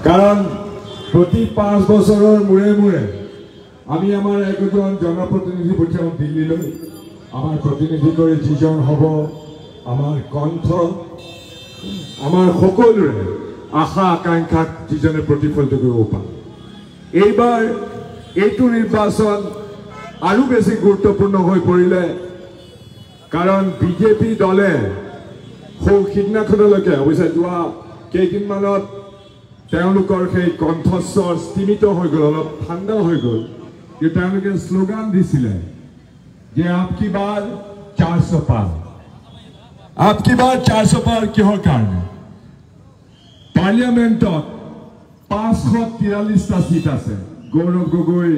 কাৰণ প্ৰতি 5 বছৰৰ মূৰে মূৰে আমি আমাৰ একজন জনপ্ৰতিনিধি পঠিয়াওঁ দিল্লীলৈ আমাৰ প্ৰতিনিধি কৰি যিজন হ'ব আমাৰ কণ্ঠ আমাৰ সকলোৰে আশা আকাংক্ষাক যিজনে প্ৰতিফলিত কৰিব পাৰে এইবাৰ এইটো নিৰ্বাচন আৰু বেছি গুৰুত্বপূৰ্ণ হৈ পৰিলে কাৰণ বিজেপি দলে সিদিনাখনলৈকে অৱশ্যে যোৱা কেইদিনমানত তেওঁলোকৰ সেই কণ্ঠস্বৰ স্তিমিত হৈ গ'ল অলপ ঠাণ্ডা হৈ গ'ল যে তেওঁলোকে শ্লোগান দিছিলে যে আপকি বাৰ 400 পাৰ আপকি বাৰ 400 পাৰ কিহৰ কাৰণে পাৰ্লিয়ামেণ্টত 543টা সিট আছে গৌৰৱ গগৈ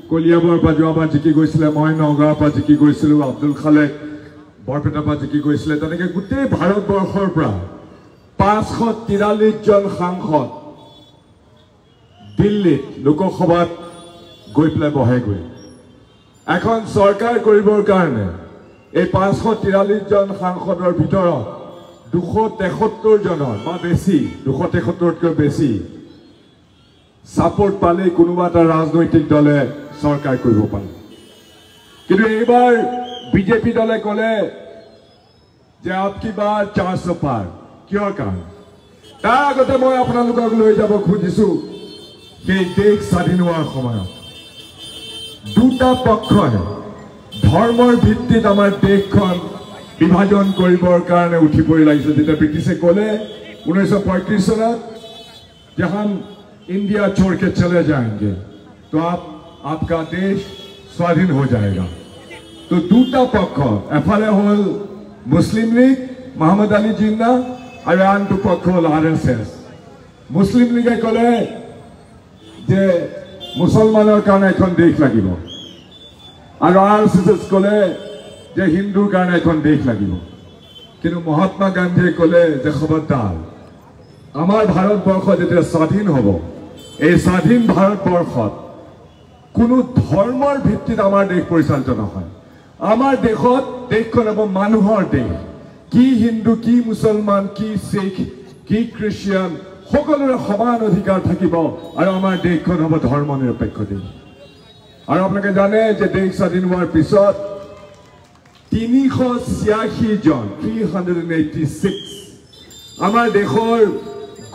কলিয়াবৰ পৰা যোৱাবাৰ জিকি গৈছিলে মই নগাঁৱৰ পৰা জিকি গৈছিলোঁ আব্দুল খালেক বৰপেটাৰ পৰা জিকি গৈছিলে তেনেকৈ গোটেই ভাৰতবৰ্ষৰ পৰা 543 জন সাংসদ দিল্লীত লোকসভাত গৈ পেলাই বহেগৈ এখন চৰকাৰ কৰিবৰ কাৰণে এই 543 জন সাংসদৰ ভিতৰত 273 জনৰ বা বেছি 273তকৈ বেছি সাপোৰ্ট পালে কোনোবা এটা ৰাজনৈতিক দলে সৰকাৰ কৰিব পাৰে কিন্তু এইবাৰ বিজেপি দলে কলে যে আপকি বাৰ 400 পাৰ কিহৰ কাৰণে তাৰ আগতে মই আপোনালোকক লৈ যাব খুজিছো সেই দেশ স্বাধীন হোৱাৰ সময়ত দুটা পক্ষই ধৰ্মৰ ভিত্তিত আমাৰ দেশখন বিভাজন কৰিবৰ কাৰণে উঠি পৰি লাগিছে যেতিয়া ব্ৰিটিছে কলে 1935 চনত যে हम इंडिया छोड़ के चले जाएंगे तो आपका देश स्वाधीन हो जाएगा तो दूटा पक्ष एफाले हल मुस्लिम लीग मोहम्मद अली जिन्ना और आनटो पक्ष हल RSS मुस्लिम लीगे कले जे मुसलमानर कारण एखन देश लागिब और RSS कले जे हिंदुर कारण एखन देश लागिब किन्तु महात्मा गांधी कले जे खबरदार आमार भारतवर्ष जेতিয়া স্বাধীন হব এই স্বাধীন ভাৰতবৰ্ষত কোনো ধৰ্মৰ ভিত্তিত আমাৰ দেশ পৰিচালিত নহয় আমাৰ দেশত দেশখন হ'ব মানুহৰ দেশ কি হিন্দু কি মুছলমান কি শিখ কি খ্ৰীষ্টিয়ান সকলোৰে সমান অধিকাৰ থাকিব আৰু আমাৰ দেশখন হ'ব ধৰ্ম নিৰপেক্ষ দেশ আৰু আপোনালোকে জানে যে দেশ স্বাধীন হোৱাৰ পিছত 386 জন 386 আমাৰ দেশৰ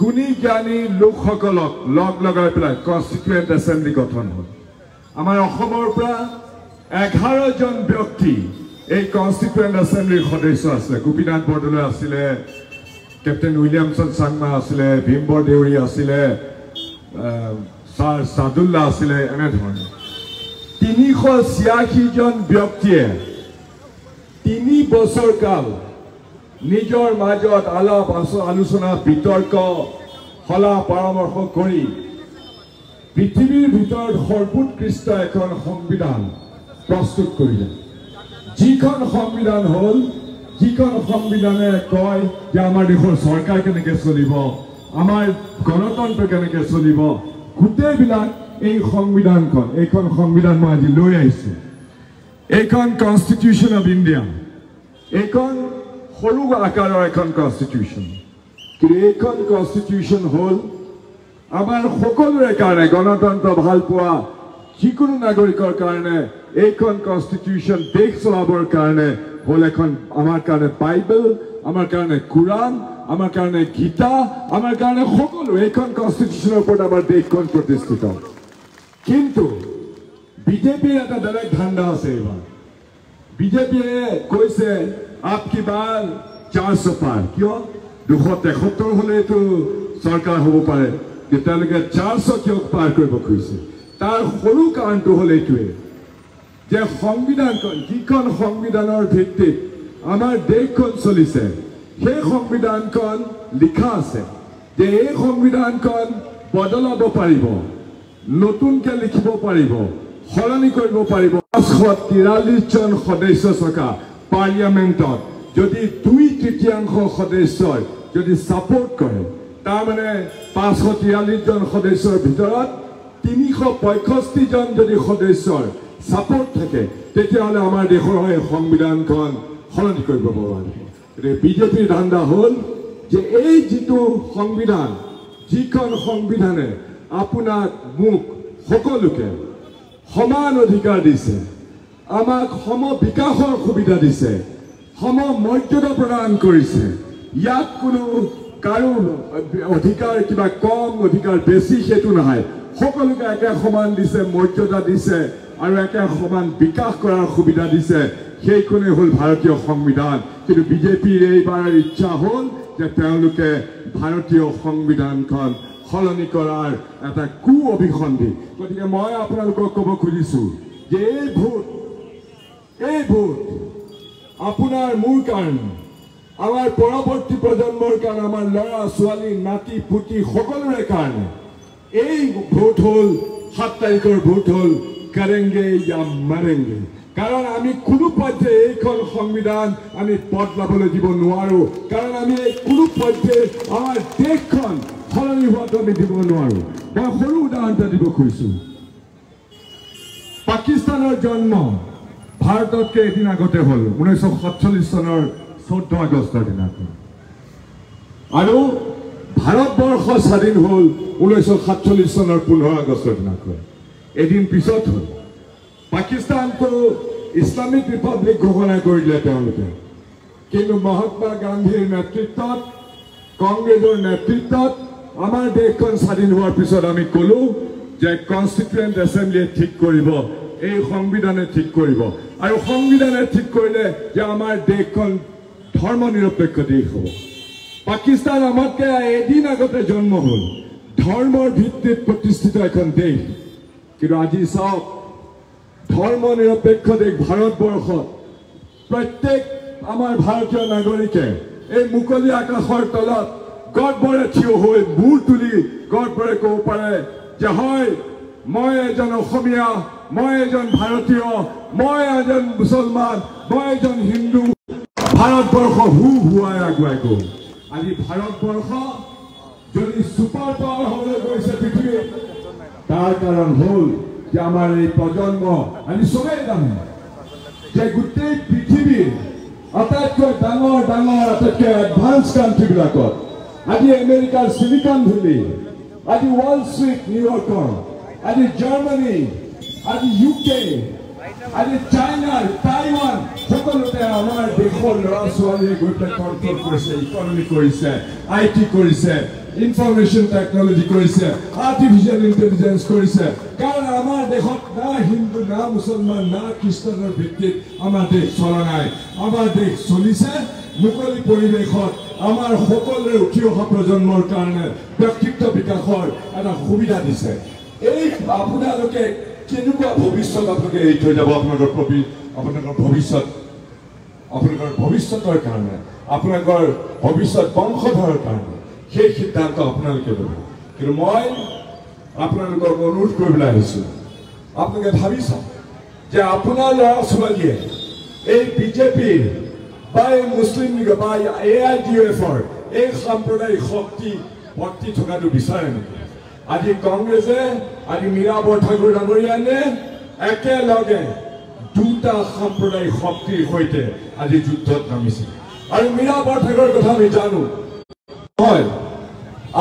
গুণী জ্ঞানী লোকসকলক লগ লগাই পেলাই কনস্টিটুৱেন্ট এছেম্বলি গঠন হ'ল আমাৰ অসমৰ পৰা 11 জন ব্যক্তি এই কনস্টিটুৱেন্ট এছেম্বলিৰ সদস্য আছে গোপীনাথ বৰদলৈ আছিলে কেপ্টেইন উইলিয়ামছন চাংমা আছিলে ভীমবৰ দেউৰী আছিলে ছাৰ সাদুল্লাহ আছিলে এনে ধৰণে 386 জন ব্যক্তিয়ে 3 বছৰ কাল নিজৰ মাজত আলাপ আলোচনা বিতৰ্ক হলা পৰামৰ্শ কৰি পৃথিৱীৰ ভিতৰত সৰ্বোৎকৃষ্ট এখন সংবিধান প্ৰস্তুত কৰিলে যিখন সংবিধান হল যিখন সংবিধানে কয় যে আমাৰ দেশৰ চৰকাৰ কেনেকৈ চলিব আমাৰ গণতন্ত্ৰ কেনেকৈ চলিব গোটেইবিলাক এই সংবিধানখন এইখন সংবিধান মই আজি লৈ আহিছো এইখন কনস্টিটিউশন অফ ইণ্ডিয়া এইখন সৰু আকাৰৰ এখন কনস্টিটিউশন কিন্তু এইখন কনস্টিটিউশন হল আমাৰ সকলোৰে কাৰণে গণতন্ত্ৰ ভাল পোৱা যিকোনো নাগৰিকৰ কাৰণে এইখন কনস্টিটিউশন দেশ চলাবৰ কাৰণে হল এখন আমাৰ কাৰণে বাইবেল আমাৰ কাৰণে কুৰাণ আমাৰ কাৰণে গীতা আমাৰ কাৰণে সকলো এইখন কনস্টিটিউশনৰ ওপৰত আমাৰ দেশখন প্ৰতিষ্ঠিত কিন্তু বিজেপিৰ এটা বেলেগ ধান্দা আছে এইবাৰ বিজেপিয়ে কৈছে आपकी बार 400 पार क्यों 273 হলে তো সরকার হব পারে যেটালকে 400 কিয় পার কৰিব খুজিছে তাৰ সৰু কাৰণটো হলে এইটোৱে যে সংবিধানখন যিখন সংবিধানৰ ভিত্তিত আমাৰ দেশখন চলিছে সেই সংবিধানখন লিখা আছে যে এই সংবিধানখন বদলাব পাৰিব নতুনকৈ লিখিব পাৰিব সলনি কৰিব পাৰিব 543 জন সদস্য থকা পার্লিয়ামেন্টত যদি 2/3 সদস্যই যদি সাপোর্ট করে তার মানে 543 জন সদস্যৰ ভিতৰত 365 জন যদি সদস্যৰ সাপোৰ্ট থাকে তেতিয়াহলে আমাৰ দেশৰ এই সংবিধানখন সলনি কৰিব পাৰিব বিজেপিৰ ধান্দা হল যে এই যেটো সংবিধান যিখন সংবিধানে আপোনাক মোক সকলোকে সমান অধিকাৰ দিছে, আমাক সম বিকাশৰ সুবিধা দিছে, সম মৰ্যাদা প্ৰদান কৰিছে। ইয়াত কোনো কাৰো অধিকাৰ কিবা কম অধিকাৰ বেছি সেইটো নহয়, সকলোকে একে সমান দিছে, মৰ্যাদা দিছে আৰু একে সমান বিকাশ কৰাৰ সুবিধা দিছে। সেইখনেই হ'ল ভাৰতীয় সংবিধান। কিন্তু বিজেপিৰ এইবাৰ ইচ্ছা হ'ল যে তেওঁলোকে ভাৰতীয় সংবিধানখন সলনি কৰাৰ এটা কু অভিসন্ধি। গতিকে মই আপোনালোকক ক'ব খুজিছোঁ যে এই ভোট আপোনাৰ মোৰ কাৰণে, আমাৰ পৰৱৰ্তী প্ৰজন্মৰ কাৰণে, আমাৰ ল'ৰা ছোৱালী নাতি পুতি সকলোৰে কাৰণে এই ভোট হ'ল 7 তাৰিখৰ ভোট হ'ল কৰেংগে ইয়া মৰেংগে। কাৰণ আমি কোনো পৰ্যায়ে এইখন সংবিধান আমি বদলাবলৈ দিব নোৱাৰোঁ। কাৰণ আমি কোনো পৰ্যায়ে আমাৰ দেশখন সলনি হোৱাটো আমি দিব নোৱাৰোঁ। মই সৰু উদাহৰণ এটা দিব খুজিছোঁ। পাকিস্তানৰ জন্ম ভাৰততকৈ এদিন আগতে হ'ল, 1947 চনৰ 14 আগষ্টৰ দিনাখন। আৰু ভাৰতবৰ্ষ স্বাধীন হ'ল 1947 চনৰ 15 আগষ্টৰ দিনাখন। এদিন পিছত হ'ল। পাকিস্তানটো ইছলামিক ৰিপাব্লিক ঘোষণা কৰিলে তেওঁলোকে। কিন্তু মহাত্মা গান্ধীৰ নেতৃত্বত, কংগ্ৰেছৰ নেতৃত্বত আমাৰ দেশখন স্বাধীন হোৱাৰ পিছত আমি ক'লো যে কনষ্টিটুৱেণ্ট এছেম্বলিয়ে ঠিক কৰিব, এই সংবিধানে ঠিক কৰিব। আৰু সংবিধানে ঠিক কৰিলে যে আমাৰ দেশখন ধৰ্ম নিৰপেক্ষ দেশ হ'ব। পাকিস্তান আমাতকৈ এদিন আগতে জন্ম হ'ল, ধৰ্মৰ ভিত্তিত প্ৰতিষ্ঠিত এখন দেশ। কিন্তু আজি চাওক, ধৰ্ম নিৰপেক্ষ দেশ ভাৰতবৰ্ষত প্ৰত্যেক আমাৰ ভাৰতীয় নাগৰিকে এই মুকলি আকাশৰ তলত গৰ্বৰে থিয় হৈ মূৰ তুলি গৰ্বৰে ক'ব পাৰে যে হয়, মই এজন অসমীয়া, মই এজন ভাৰতীয়, মই এজন মুছলমান, মই এজন হিন্দু। ভাৰতবৰ্ষ হুৱাই আগুৱাই গ'ল। আজি ভাৰতবৰ্ষ যদি ছুপাৰ পাৱাৰ হ'বলৈ গৈছে পৃথিৱীত, তাৰ কাৰণ হ'ল যে আমাৰ এই প্ৰজন্ম আমি চবেই জানো যে গোটেই পৃথিৱীৰ আটাইতকৈ ডাঙৰ আটাইতকৈ এডভান্স কাণ্ট্ৰিবিলাকত আজি আমেৰিকাৰ চিলিকন ভেলী, আজি ৱাল ষ্ট্ৰীট নিউয়ৰ্কৰ, আজি জাৰ্মানী, আজি UK, আজি চাইনাৰ টাইৱান, সকলোতে আমাৰ দেশৰ ল'ৰা ছোৱালীয়ে গৈ পেলাই কণ্ট্ৰল কৰিছে, ইকনমি কৰিছে, IT কৰিছে, ইনফৰমেশ্যন টেকনলজি কৰিছে, আৰ্টিফিচিয়েল ইণ্টেলিজেঞ্চ কৰিছে। কাৰণ আমাৰ দেশত না হিন্দু, না মুছলমান, না খ্ৰীষ্টানৰ ভিত্তিত আমাৰ দেশ চলা নাই। আমাৰ দেশ চলিছে মুকলি পৰিৱেশত। আমাৰ সকলোৰে উঠি অহা প্ৰজন্মৰ কাৰণে ব্যক্তিত্ব বিকাশৰ এটা সুবিধা দিছে। এই আপোনালোকে কেনেকুৱা ভৱিষ্যত আপোনালোকে এৰি থৈ যাব আপোনালোকৰ ভৱিষ্যতৰ কাৰণে, আপোনালোকৰ ভৱিষ্যত বংশধৰৰ কাৰণে, সেই সিদ্ধান্ত আপোনালোকে ল'ব। কিন্তু মই আপোনালোকক অনুৰোধ কৰিবলৈ আহিছোঁ, আপোনালোকে ভাবি চাওক যে আপোনাৰ ল'ৰা ছোৱালীয়ে এই বিজেপিৰ বা এই মুছলিম লীগৰ বা AIDF-ৰ এই সাম্প্ৰদায়িক শক্তি ভৰ্তি থকাটো বিচাৰে নেকি? আজি কংগ্ৰেছে, আজি মীৰা বৰঠাকুৰ ডাঙৰীয়ানে একেলগে দুটা সাম্প্ৰদায়িক শক্তিৰ সৈতে আজি যুদ্ধত নামিছে। আৰু মীৰা বৰঠাকুৰৰ কথা আমি জানো। হয়,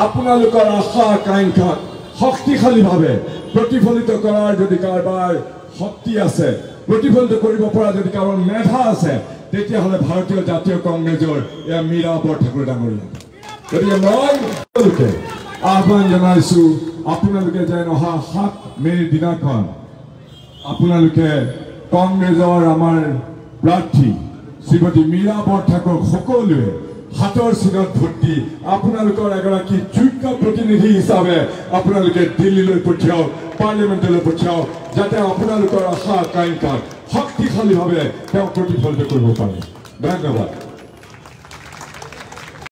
আপোনালোকৰ আশা আকাংক্ষাক শক্তিশালীভাৱে প্ৰতিফলিত কৰাৰ যদি কাৰোবাৰ শক্তি আছে, প্ৰতিফলিত কৰিব পৰা যদি কাৰোবাৰ মেধা আছে, তেতিয়াহ'লে ভাৰতীয় জাতীয় কংগ্ৰেছৰ এয়া মীৰা বৰঠাকুৰ ডাঙৰীয়া। গতিকে মই আপোনালোকে আহ্বান জনাইছোঁ, আপোনালোকে যেন অহা 7 মে'ৰ দিনাখন আপোনালোকে কংগ্ৰেছৰ আমাৰ প্ৰাৰ্থী শ্ৰীমতী মীৰা বৰঠাকুৰক সকলোৱে হাতৰ চিনত ভোট দি আপোনালোকৰ এগৰাকী যোগ্য প্ৰতিনিধি হিচাপে আপোনালোকে দিল্লীলৈ পঠিয়াওক, পাৰ্লিমেণ্টলৈ পঠিয়াওক, যাতে আপোনালোকৰ আশা আকাংক্ষাক শক্তিশালীভাৱে তেওঁ প্ৰতিফলিত কৰিব পাৰে। ধন্যবাদ।